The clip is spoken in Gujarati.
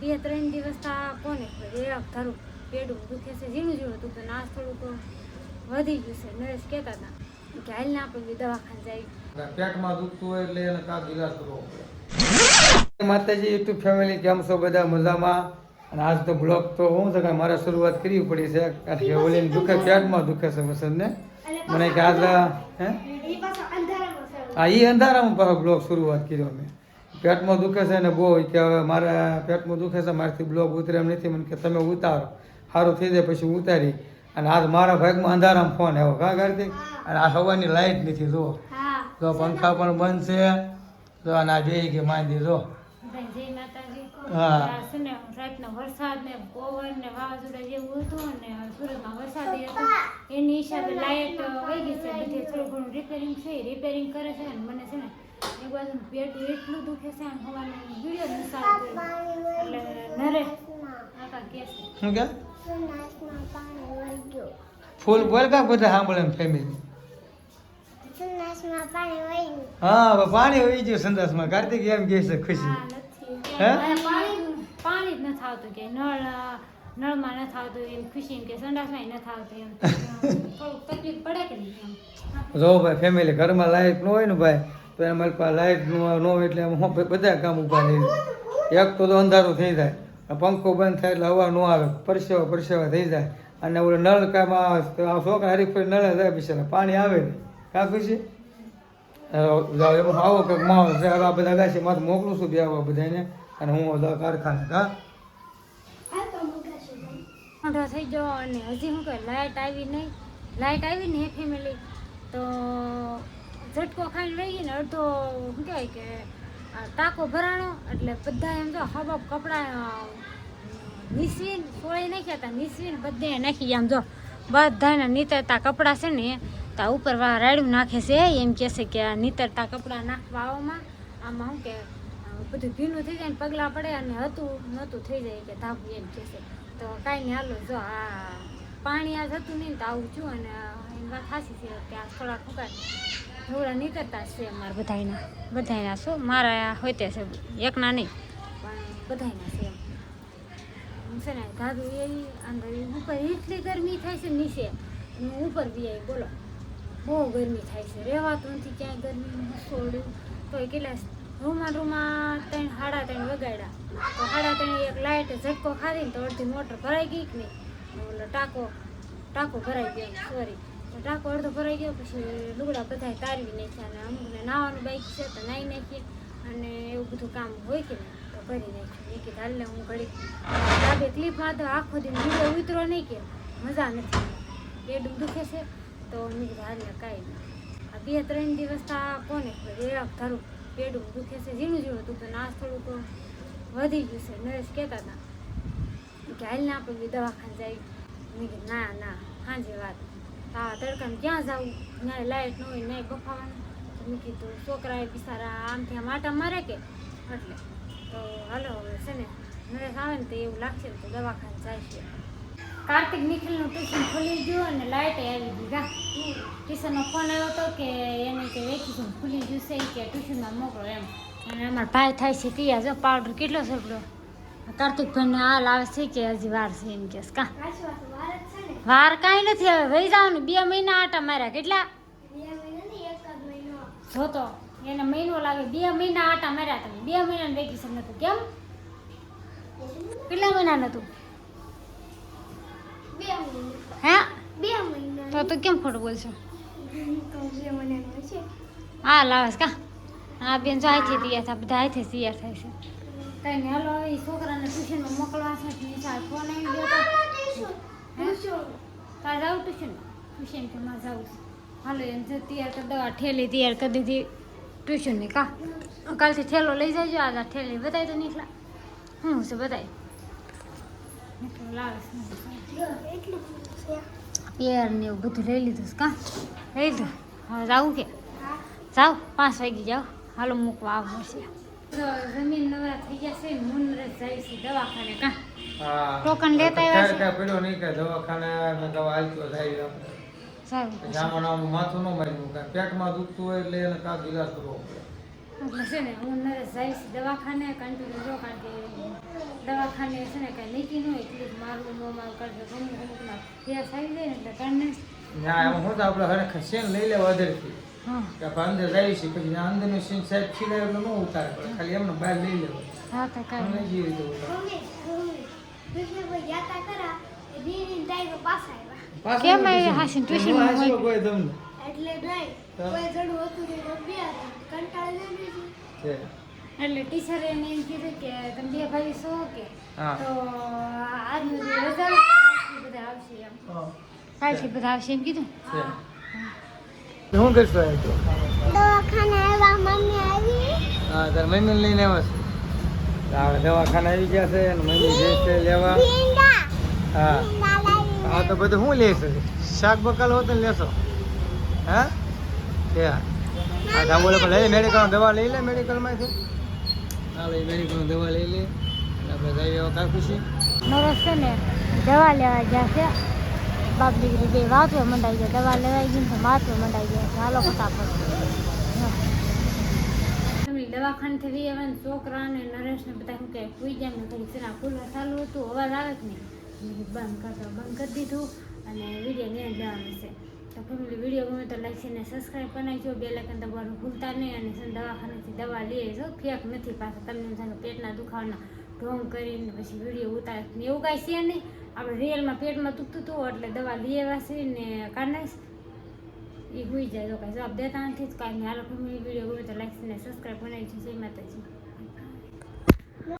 2-3 દિવસ કોને ખબર ધારું પેડું દુખે છે ઝીણું ઝીણું દુખે આજ થોડુંક વધી ગયું છે નરેશ કહેતા હતા કે હાલને આપણે દવાખાને જાય પેટમાં દુખતું હોય એટલે એને કાંક ઈલાજ કરવો પડે. માતાજી યુટ્યુબ ફેમિલી કેમ છો બધા મજામાં? અને આજ તો બ્લોગ તો હું છે કે મારે શરૂઆત કરવી પડી છે કારણ કે ઓલીને દુખે પેટમાં દુખે છે વસંતને મને કે આજ હા એ અંધારામાં પાછો બ્લોગ શરૂઆત કર્યો મેં પેટમાં દુખે છે ને બહુ કે હવે મારા પેટમાં દુખે છે મારાથી બ્લોગ ઉતરે એમ નથી મને કે તમે ઉતારો સારું થઈ જાય પછી ઉતારી અને આજ મારા ભાગમાં અંધારામાં ફોન આવ્યો કા કાર્તિક અને આ સવારની લાઈટ નથી જો તો પંખા પણ બંધ છે તો અને આ બે કે માંદી જો હા રાતનો વરસાદ ને પવન ને વાવાઝોડા જેવું હતું ને સુરતમાં વરસાદ હતો એની હિસાબે લાઇટ વહી ગઈ છે બધે થોડું ઘણું રિપેરિંગ છે રિપેરિંગ કરે છે અને મને છે ને એક બાજુ પેટ એટલું દુખે છે અને હવાનો વિડીયો નથી સારો એટલે નરે આકા કે છે શું કે ફૂલ બોલ કા બધા સાંભળે એમ ફેમિલી હા હવે પાણી વહી ગયું સંદાસમાં કાર્તિક એમ કહે છે ખુશી હે પાણી જ નથી આવતું કે નળમાં નથી આવતું એમ ખુશી એમ કે સંડાસમાં નથી આવતું એમ થોડુંક તકલીફ પડે કે નહીં એમ જો ભાઈ ફેમિલી ઘરમાં લાઇટ ન હોય ને ભાઈ તો એમાં લાઇટ ન હોય એટલે બધા કામ ઊભા થઈ જાય એક તો અંધારું થઈ જાય પંખો બંધ થાય એટલે હવા ન આવે પરસેવા થઈ જાય અને ઓલો નળ કામાં છોકરા હરીફરી નળે જાય બિચારા પાણી આવે ને કાં ખુશી એમાં આવો કંઈક માહોલ છે હવે આ બધા ગાશે માથે મોકલું છું બે બધાને અને હું કારખાને કા મોટો થઈ ગયો અને હજી શું કહે લાઇટ આવી ને એ ફેમિલી તો ઝટકો ખાઈને વહી ગઈ ને અડધો શું કહેવાય કે ટાંકો ભરાણો એટલે બધા એમ તો હબબ કપડાં નીસવીને સોળી નાખ્યા હતા નીસવીને બધે નાખી આમ જો બધાને નીતરતા કપડાં છે ને તા ઉપર રાડ્યું નાખે છે એમ કહે છે કે આ નીતરતા કપડાં નાખવા આવવામાં આમાં શું કે બધું ભીનું થઈ જાય ને પગલાં પડે અને નહોતું થઈ જાય કે ધાબુ એમ કહે છે તો કાંઈ નહીં હાલો જો આ પાણી આજ હતું નહીં તો આવું છું અને એની વાત સાચી છે કે આ થોડા ફૂંકાય થોડા નીકળતા છે અમારા બધાયના શું મારા હોય તે છે એકના નહીં પણ બધાયના છે એમ છે ને દાદુ એ અંદર ઉપર એટલી ગરમી થાય છે નીચે ઉપર બી આવી બોલો બહુ ગરમી થાય છે રહેવાતું નથી ક્યાંય ગરમીનું સોડ્યું તો એ કેટલા રૂમમાં 3-3:30 વગાડ્યા તો 3:30 એક લાઇટ ઝટકો ખાધી ને તો અડધી મોટર ભરાઈ ગઈ કે નહીં ઓલો ટાંકો ભરાઈ ગયો સોરી તો ટાંકો અડધો ભરાઈ ગયો પછી લુગડા બધા તારવી નાખ્યા અને અમુકને નાવાનું બાઈક છે તો નાહી નાખીએ અને એવું બધું કામ હોય કે નહીં તો કરી નાખ્યું એ કીધું હાલ હું ઘડી ડાબે ક્લિપમાં તો આખો દિન વિડીયો ઉતરો નહીં કે મજા નથી પેડું દુખે છે તો મેં કીધું હાલ કાંઈ નહીં આ 2-3 દિવસ કોને ખબર ધારું પેડું દુખે છે ઝીણું ઝીણું દુખે આજ થોડુંક વધી ગયું છે નરેશ કહેતા હતા કે હાલને આપણે દવાખાને જાય મેં કીધું ના સાંજે વાત તડકામાં ક્યાં જવું ત્યાં લાઇટ ન હોય નહીં બફાવાનું તો મેં કીધું છોકરાએ બિચારા આમથી આમ આટા મારે કે એટલે તો હાલો હવે છે ને નરેશ આવે ને તો એવું લાગશે ને તો દવાખાને જાય છે કાર્તિક નિખિલનું ટ્યુશન ખુલી ગયું અને લાઇટ આવી ગઈ ગા ટ્યુશનનો ફોન આવ્યો હતો કે એને કે વેકેશન ખુલી ગયું છે કે ટ્યુશનમાં મોકલો એમ અને અમારા ભાઈ થાય છે તિયા જો પાવડર કેટલો સપડો કાર્તિકભાઈને હાલ આવે છે કે હજી વાર છે એમ કેસ કા વાર કાંઈ નથી હવે વહી જવાનું 2 મહિના આટા માર્યા કેટલા જોતો એને મહિનો લાગે 2 મહિના આટા માર્યા તમે 2 મહિનાનું વેકેશન નહોતું કેમ કેટલા મહિના નહોતું હે 2 મહિના તો કેમ ખોટું બોલશો હા લાવસ કા હા બેન જો અહીંથી તૈયાર થાય બધા અહીંથી તૈયાર થાય છે કંઈ નહીં હાલો હવે છોકરાને ટ્યુશનમાં મોકલવા છે નિશાળ ફોન આવી ગયો તારે જાઉં ટ્યુશન કે માં જાઉં હાલો એમ જો તૈયાર કરી દવા ઠેલી તૈયાર કરી દીધી ટ્યુશનની કા કાલથી ઠેલો લઈ જજો આ ઠેલી બતાવી તો નીકળા શું છે બતાવી લાવે પેર ને એવું બધું લઈ લીધું કા લઈ લીધું હવે જાવું કે જાઓ 5 વાગી જાઓ હાલો મૂકવા આવવું છે જમીન નવરા થઈ ગયા છે મુનરસ જાય છે દવાખાને કા ટોકન લેતા આવ્યા છે પેલો નહીં કે દવાખાને દવા આલતો જાય સારું જામણ માથું ન માર્યું કે પેટમાં દુખતું હોય એટલે એને કાંક ઈલાજ કરવો પડે એટલે છે ને હું નરેશ જાય છે દવાખાને કન્ટિન્યુ જો કારણ કે દવાખાને છે ને કાંઈ નીકી ન હોય એટલું જ મારું મોં કરજો અમુકના ફેસ આવી જાય ને એટલે કારણે ના એમાં શું તો આપણે હરખ સેન લઈ લેવા અધરથી હા કે આપણે અંદર જાય છે પછી અંદરનું સીન સાહેબ ખીલાય એટલે ન ઉતારે પડે ખાલી એમને બહાર લઈ લેવો હા તો કાંઈ અમે જે રીતે ઉતારે. પાછા કેમ નથી આવી છે. હાસીને ટ્યુશન એમાં માં હાસ્યો હોય? કોઈ તમને એટલે નહીં કોઈ જડું હતું ને કંટાળી જાય છે. એટલે ટીચરે એને એમ કીધું કે તમે બે ભાઈ છો કે હા. તો આજનું જે result કાલથી બધા આવશે એમ હા. કાલથી બધા આવશે એમ કીધું છે. શું કરશો એ તો? દવાખાને આવ્યા મમ્મી આવી હા તાર મમ્મીને લઈને આવ્યા છે આપણે દવાખાને આવી ગયા છે અને મમ્મી જે છે લેવા હા હા તો બધું શું લેશે શાક બકાલ હોત ને લેશો હા કે હા તા બોલે પણ લઈ મેડિકલ દવા લઈ લે મેડિકલમાંથી હા લઈ મેડિકલ દવા લઈ લે અને આપણે જઈએ કાંઈ ખુશી નરસ છે ને દવા લેવા ગયા છે બાપ દીકરી બે વાંચવા મંડાઈ ગયા દવા લેવાઈ ગઈ ને તો વાંચવા મંડાઈ ગયા છે હાલો ફટાફટ દવાખાનેથી વી આવે ને છોકરા ને નરેશ ને બધા શું કે સુઈ જાય ને ઘડી સેના ખુલ્લા ચાલુ હતું અવાજ આવે કે નહીં બંધ કરી દીધું અને વિડીયો ને જવાનું છે તો ફેમિલી વિડીયો ગમે તો લાઈક છે ને સબસ્ક્રાઈબ કરી નાખજો બે લાઈકન દબાવવાનું ભૂલતા નહીં અને છે ને દવાખાનેથી દવા લઈએ છો ફેક નથી પાછા તમને એમ થાય કે પેટના દુખાવાના ઢોંગ કરીને પછી વિડીયો ઉતારે એવું કાંઈ છે નહીં આપણે રિયલમાં પેટમાં દુખતું હતું એટલે દવા લઈ આવ્યા છે ને કાઢનાશ એ હોઈ જાય તો કાંઈ જવાબ દેતા નથી કાંઈ નહીં હાલો ફેમિલી વિડીયો ગમે તો લાઈક ને સબસ્ક્રાઈબ કરી નાખજો જય માતાજી